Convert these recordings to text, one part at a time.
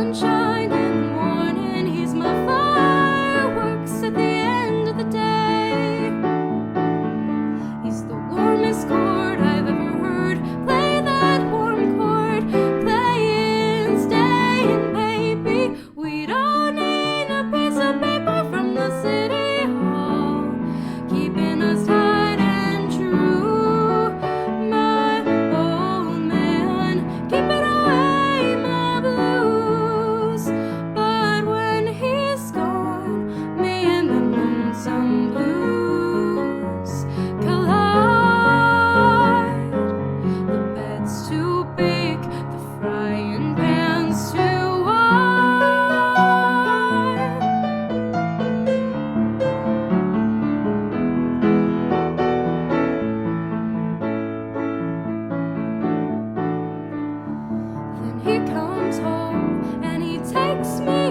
sunshine in the morning, he's my fireworks at the end of the day. He's the warmest chord I've ever heard. Play that warm chord, playing, staying, baby. We don't need a piece of paper from the city hall, keeping us tight and true. My old man, keeping away my blues. But when he's gone, me and the lonesome blues collide. The bed's too big, the frying pan's too wide. Then he comes home and he takes me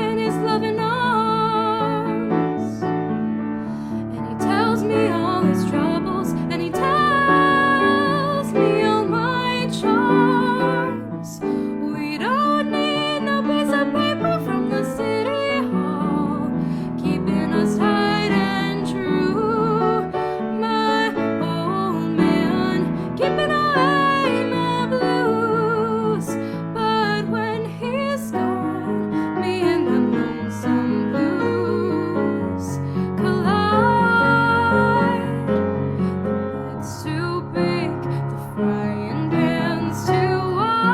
in his loving arms, and he tells me all his troubles, and he tells me all my charms. We don't need no piece of paper from the city hall, keeping us tight and true. My old man, keeping away my blues. But when he's gone, me and the lonesome blues collide. The bed's too big, the frying pan's too wide.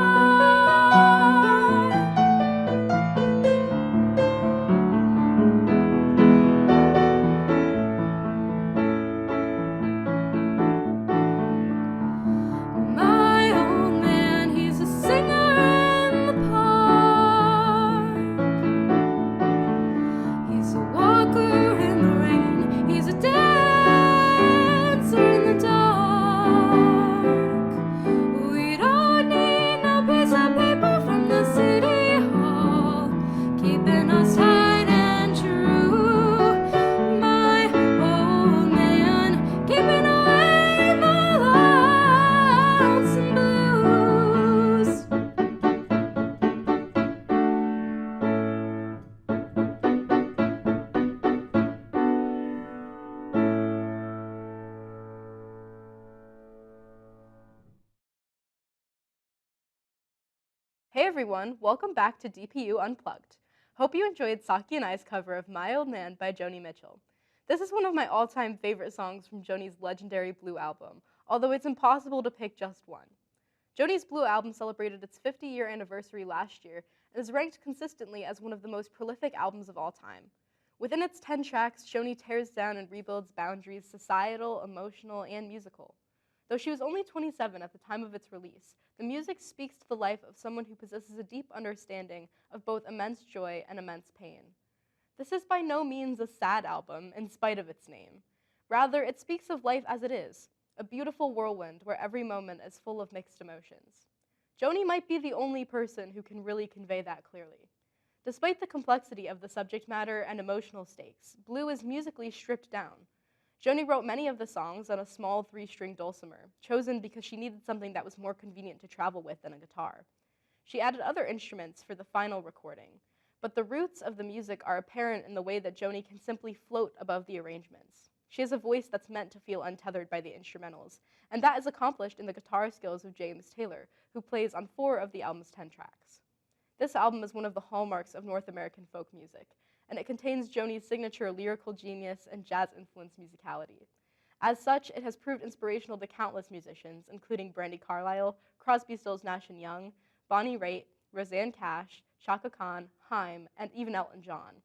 My old man, he's a singer in the park. He's a walker in the rain. He's a dancer in the dark. We don't need no piece of paper from the city hall, keeping us tight and true. My old man, keeping away my lonesome blues. Hey everyone, welcome back to DPU Unplugged. Hope you enjoyed Saki and I's cover of My Old Man by Joni Mitchell. This is one of my all-time favorite songs from Joni's legendary Blue album, although it's impossible to pick just one. Joni's Blue album celebrated its 50-year anniversary last year and is ranked consistently as one of the most prolific albums of all time. Within its 10 tracks, Joni tears down and rebuilds boundaries societal, emotional, and musical. Though she was only 27 at the time of its release, the music speaks to the life of someone who possesses a deep understanding of both immense joy and immense pain. This is by no means a sad album, in spite of its name. Rather, it speaks of life as it is, a beautiful whirlwind where every moment is full of mixed emotions. Joni might be the only person who can really convey that clearly. Despite the complexity of the subject matter and emotional stakes, Blue is musically stripped down. Joni wrote many of the songs on a small 3-string dulcimer, chosen because she needed something that was more convenient to travel with than a guitar. She added other instruments for the final recording, but the roots of the music are apparent in the way that Joni can simply float above the arrangements. She has a voice that's meant to feel untethered by the instrumentals, and that is accomplished in the guitar skills of James Taylor, who plays on 4 of the album's 10 tracks. This album is one of the hallmarks of North American folk music, and it contains Joni's signature lyrical genius and jazz-influenced musicality. As such, it has proved inspirational to countless musicians, including Brandi Carlile, Crosby, Stills, Nash & Young, Bonnie Raitt, Rosanne Cash, Chaka Khan, Haim, and even Elton John.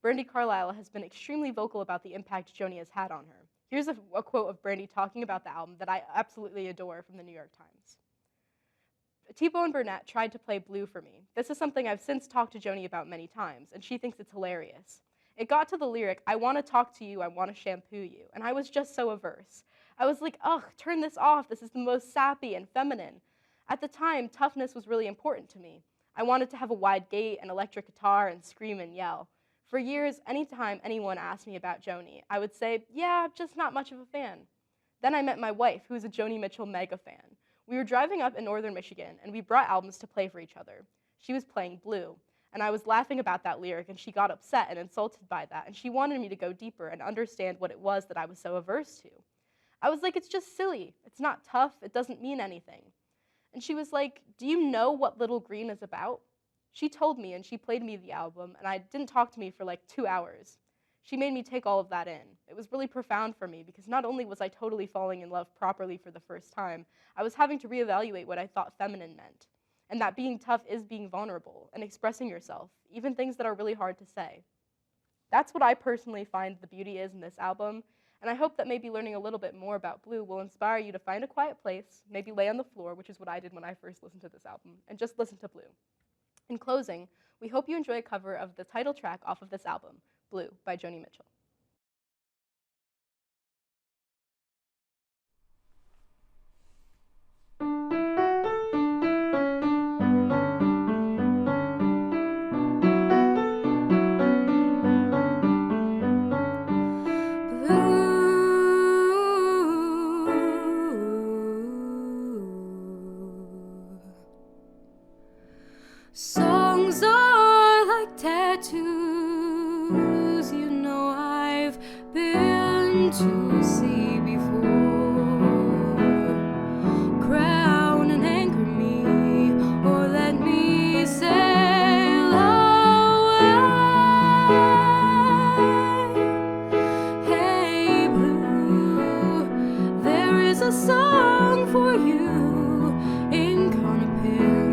Brandi Carlile has been extremely vocal about the impact Joni has had on her. Here's a quote of Brandi talking about the album that I absolutely adore from the New York Times. T-Bone Burnett tried to play Blue for me. This is something I've since talked to Joni about many times, and she thinks it's hilarious. It got to the lyric, I want to talk to you, I want to shampoo you, and I was just so averse. I was like, ugh, turn this off, this is the most sappy and feminine. At the time, toughness was really important to me. I wanted to have a wide gait, an electric guitar, and scream and yell. For years, anytime anyone asked me about Joni, I would say, yeah, just not much of a fan. Then I met my wife, who is a Joni Mitchell mega fan. We were driving up in northern Michigan, and we brought albums to play for each other. She was playing Blue, and I was laughing about that lyric, and she got upset and insulted by that, and she wanted me to go deeper and understand what it was that I was so averse to. I was like, it's just silly. It's not tough. It doesn't mean anything. And she was like, do you know what Little Green is about? She told me, and she played me the album, and I didn't talk to me for like 2 hours. She made me take all of that in. It was really profound for me because not only was I totally falling in love properly for the first time, I was having to reevaluate what I thought feminine meant. And that being tough is being vulnerable and expressing yourself, even things that are really hard to say. That's what I personally find the beauty is in this album, and I hope that maybe learning a little bit more about Blue will inspire you to find a quiet place, maybe lay on the floor, which is what I did when I first listened to this album, and just listen to Blue. In closing, we hope you enjoy a cover of the title track off of this album, Blue by Joni Mitchell. Songs are like tattoos, you know I've been to see before. Crown and anchor me, or let me sail away. Hey Blue, there is a song for you, ink on a pen.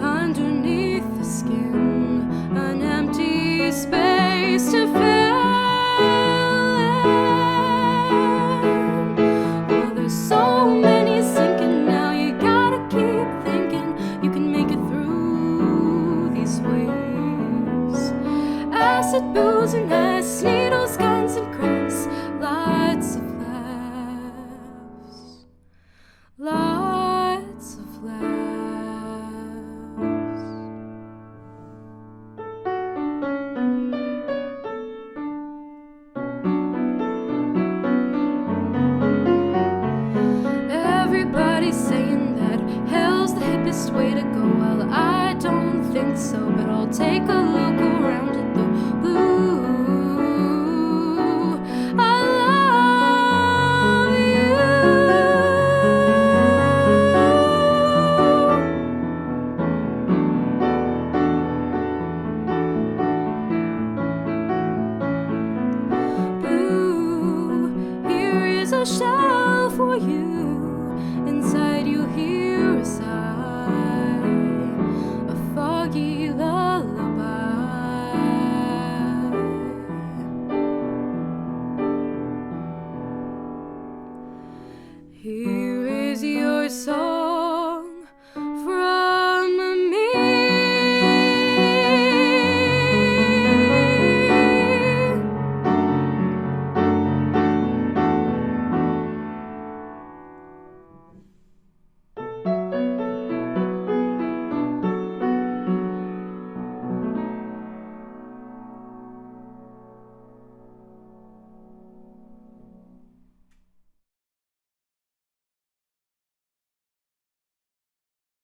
Underneath the skin, an empty space to fill. Well, there's so many sinking now, you gotta keep thinking you can make it through these waves. Acid, booze, and ice, needles, guns, and cracks, lots of laughs, lots of laughs. Everybody's saying that hell's the hippest way to go. Well, I don't think so, but I'll take a look.